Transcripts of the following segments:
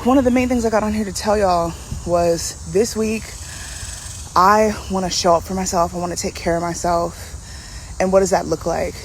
one of the main things I got on here to tell y'all was this week, I want to show up for myself. I want to take care of myself. And what does that look like?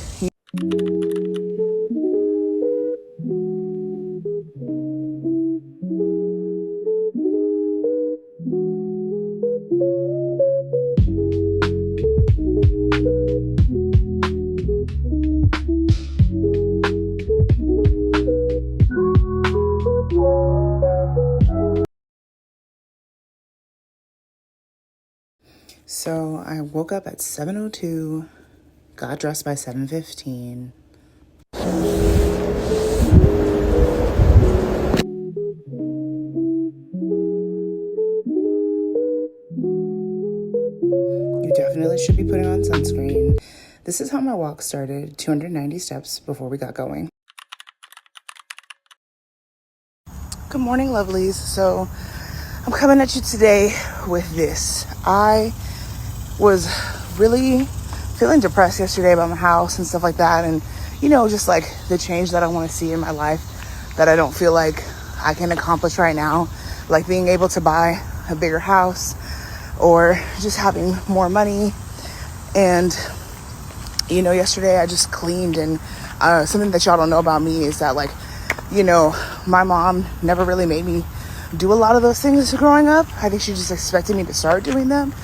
So I woke up at 7:02, got dressed by 7:15. You definitely should be putting on sunscreen. This is how my walk started, 290 steps before we got going. Good morning, lovelies. So I'm coming at you today with this. I was really feeling depressed yesterday about my house and stuff like that. And, just like the change that I want to see in my life that I don't feel like I can accomplish right now. Like being able to buy a bigger house or just having more money. And, yesterday I just cleaned, and something that y'all don't know about me is that my mom never really made me do a lot of those things growing up. I think she just expected me to start doing them.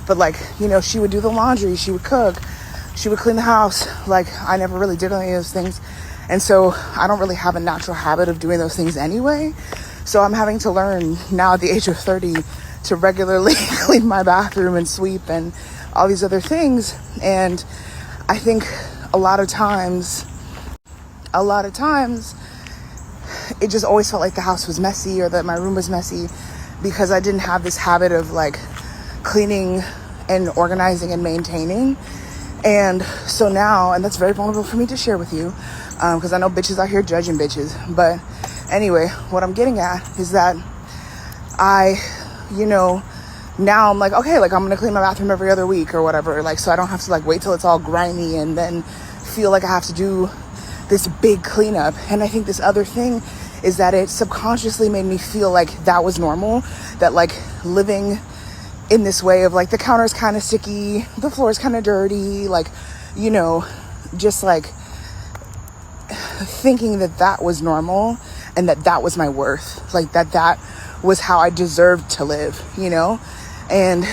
But she would do the laundry, she would cook, she would clean the house. I never really did any of those things. And so I don't really have a natural habit of doing those things anyway. So I'm having to learn now at the age of 30 to regularly clean my bathroom and sweep and all these other things. And I think a lot of times, it just always felt like the house was messy or that my room was messy because I didn't have this habit of cleaning and organizing and maintaining. And so now, and that's very vulnerable for me to share with you, because I know bitches out here judging bitches. But anyway, what I'm getting at is that now I'm okay, I'm gonna clean my bathroom every other week or whatever, so I don't have to wait till it's all grimy and then feel like I have to do this big cleanup. And I think this other thing is that it subconsciously made me feel like that was normal, that living in this way of the counter's kind of sticky, the floor's kind of dirty, just thinking that was normal and that was my worth, that was how I deserved to live, And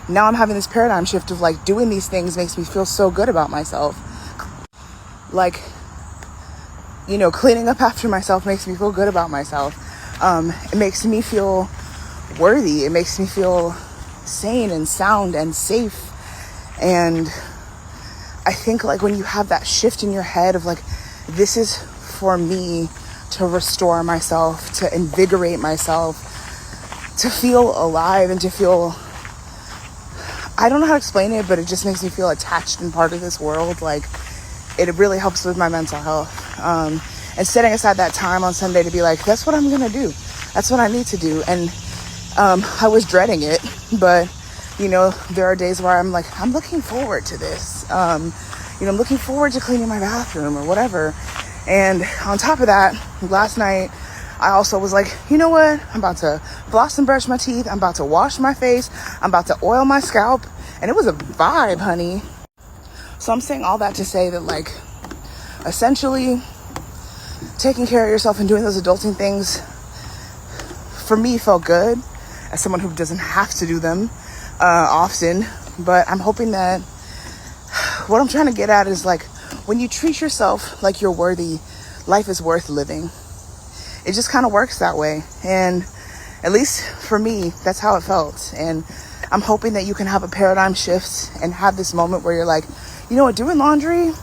now I'm having this paradigm shift of doing these things makes me feel so good about myself. Cleaning up after myself makes me feel good about myself. It makes me feel worthy. It makes me feel sane and sound and safe. And I think when you have that shift in your head of this is for me to restore myself, to invigorate myself, to feel alive and to feel, I don't know how to explain it, but it just makes me feel attached and part of this world. It really helps with my mental health. And setting aside that time on Sunday to be that's what I'm going to do. That's what I need to do. And I was dreading it, but, there are days where I'm looking forward to this. I'm looking forward to cleaning my bathroom or whatever. And on top of that, last night, I also was you know what? I'm about to floss and brush my teeth. I'm about to wash my face. I'm about to oil my scalp. And it was a vibe, honey. So I'm saying all that to say that essentially taking care of yourself and doing those adulting things for me felt good as someone who doesn't have to do them often. But I'm hoping that what I'm trying to get at is when you treat yourself like you're worthy, life is worth living. It just kind of works that way. And at least for me, that's how it felt. And I'm hoping that you can have a paradigm shift and have this moment where you're you know what, doing laundry,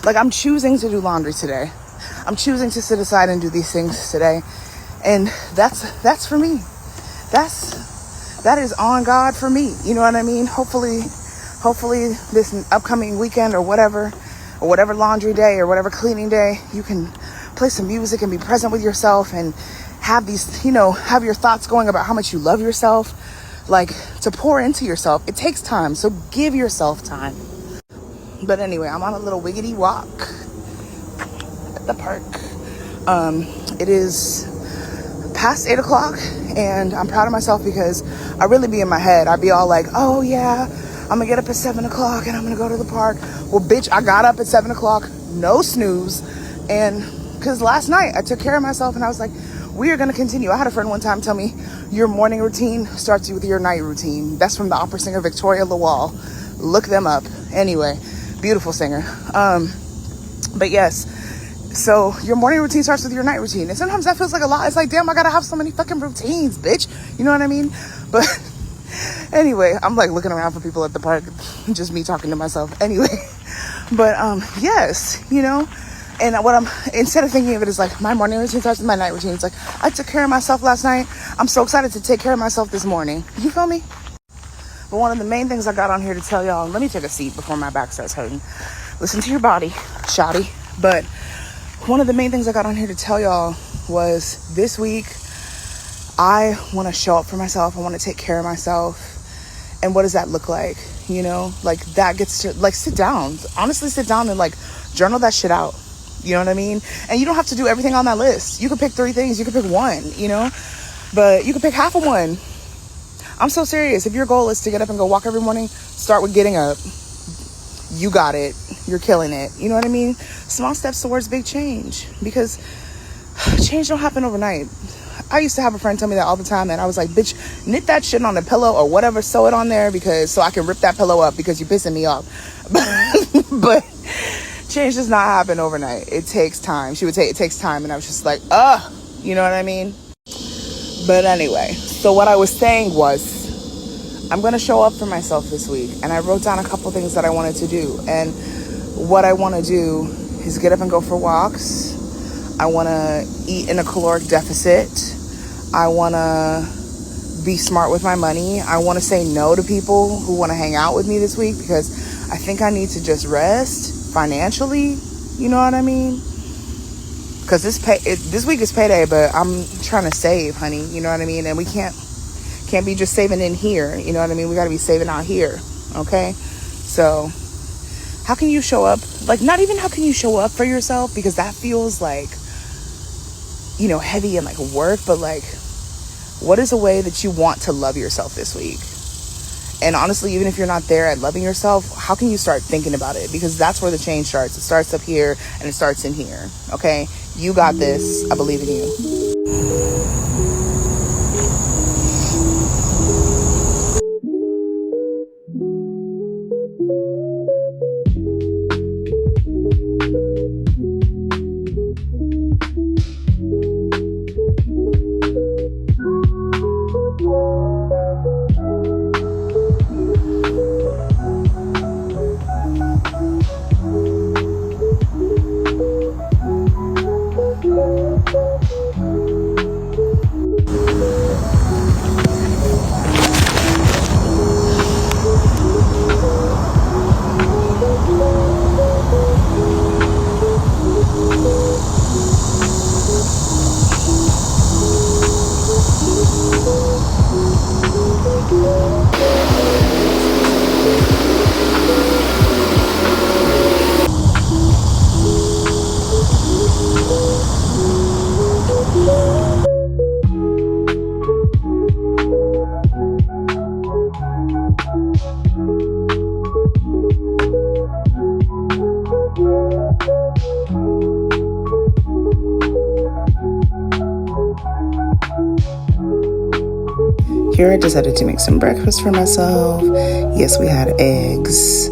I'm choosing to do laundry today. I'm choosing to sit aside and do these things today. And that's for me. That is on God for me. You know what I mean? Hopefully this upcoming weekend or whatever laundry day or whatever cleaning day, you can play some music and be present with yourself and have these, have your thoughts going about how much you love yourself, to pour into yourself. It takes time, so give yourself time. But anyway, I'm on a little wiggity walk at the park. It is past 8 o'clock, and I'm proud of myself because I really be in my head. I'd be all like, oh yeah, I'm gonna get up at 7 o'clock and I'm gonna go to the park. Well, bitch, I got up at 7 o'clock, no snooze. And because last night I took care of myself and I was like, we are gonna continue. I had a friend one time tell me, your morning routine starts with your night routine. That's from the opera singer Victoria Lawal. Look them up. Anyway, beautiful singer. But yes, so your morning routine starts with your night routine. And sometimes that feels like a lot. It's like, damn, I gotta have so many fucking routines, bitch. You know what I mean? But anyway, I'm like looking around for people at the park, just me talking to myself. Anyway, but yes, you know, and instead of thinking of it as like my morning routine starts with my night routine, it's like I took care of myself last night. I'm so excited to take care of myself this morning. You feel me? But one of the main things I got on here to tell y'all, let me take a seat before my back starts hurting. Listen to your body, shawty. But one of the main things I got on here to tell y'all was this week, I want to show up for myself. I want to take care of myself. And what does that look like? You know, like that gets to like sit down, honestly, sit down and like journal that shit out. You know what I mean? And you don't have to do everything on that list. You could pick 3 things. You could pick 1, you know, but you could pick half of one. I'm so serious. If your goal is to get up and go walk every morning, start with getting up. You got it. You're killing it. You know what I mean? Small steps towards big change, because change don't happen overnight. I used to have a friend tell me that all the time, and I was like, bitch, knit that shit on a pillow or whatever, sew it on there so I can rip that pillow up because you're pissing me off. But change does not happen overnight. It takes time. She would say it takes time, and I was just like, you know what I mean? But anyway, so what I was saying was, I'm going to show up for myself this week. And I wrote down a couple things that I wanted to do. And what I want to do is get up and go for walks. I want to eat in a caloric deficit. I want to be smart with my money. I want to say no to people who want to hang out with me this week, because I think I need to just rest financially. You know what I mean? Because this week is payday, but I'm trying to save, honey. You know what I mean? And we can't be just saving in here. You know what I mean? We got to be saving out here. Okay? So how can you show up? Like, not even how can you show up for yourself, because that feels like, you know, heavy and like work. But like, what is a way that you want to love yourself this week? And honestly, even if you're not there at loving yourself, how can you start thinking about it? Because that's where the change starts. It starts up here and it starts in here. Okay? You got this. I believe in you. Here I decided to make some breakfast for myself. Yes, we had eggs.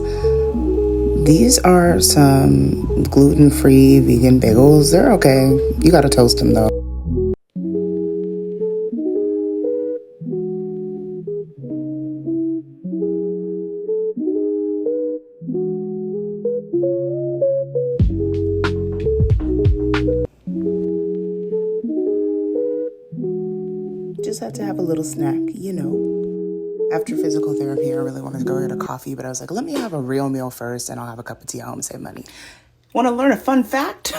These are some gluten-free vegan bagels. They're okay. You gotta toast them though. Just had to have a little snack, you know. After physical therapy, I really wanted to go get a coffee, but I was like, let me have a real meal first, and I'll have a cup of tea at home and save money. Want to learn a fun fact?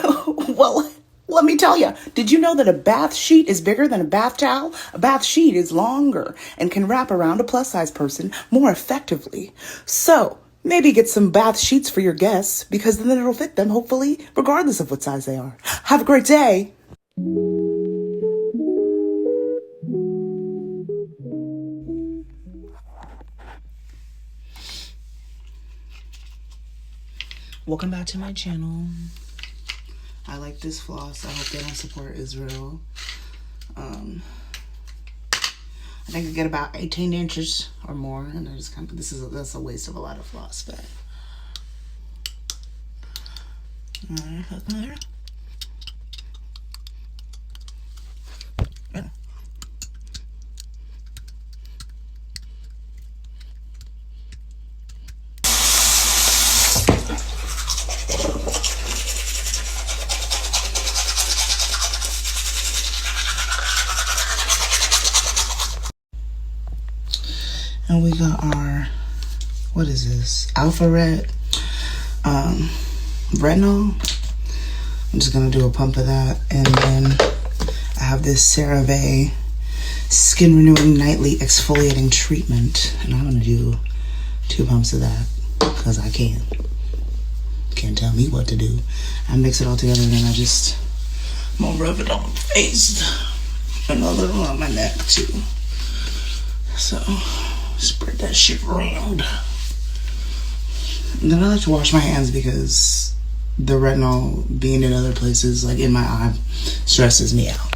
Well, let me tell you. Did you know that a bath sheet is bigger than a bath towel? A bath sheet is longer and can wrap around a plus-size person more effectively. So maybe get some bath sheets for your guests, because then it'll fit them, hopefully, regardless of what size they are. Have a great day. Welcome back to my channel. I like this floss. I hope they don't support Israel. I think I get about 18 inches or more, and I just kind of, that's a waste of a lot of floss, but alright, hook there. And we got our, what is this? Alpha Red retinol. I'm just gonna do a pump of that. And then I have this CeraVe Skin Renewing Nightly Exfoliating Treatment. And I'm gonna do 2 pumps of that because I can. Can't tell me what to do. I mix it all together and then I'm gonna rub it on my face and a little on my neck too. So spread that shit around. And then I like to wash my hands because the retinol being in other places, like in my eye, stresses me out.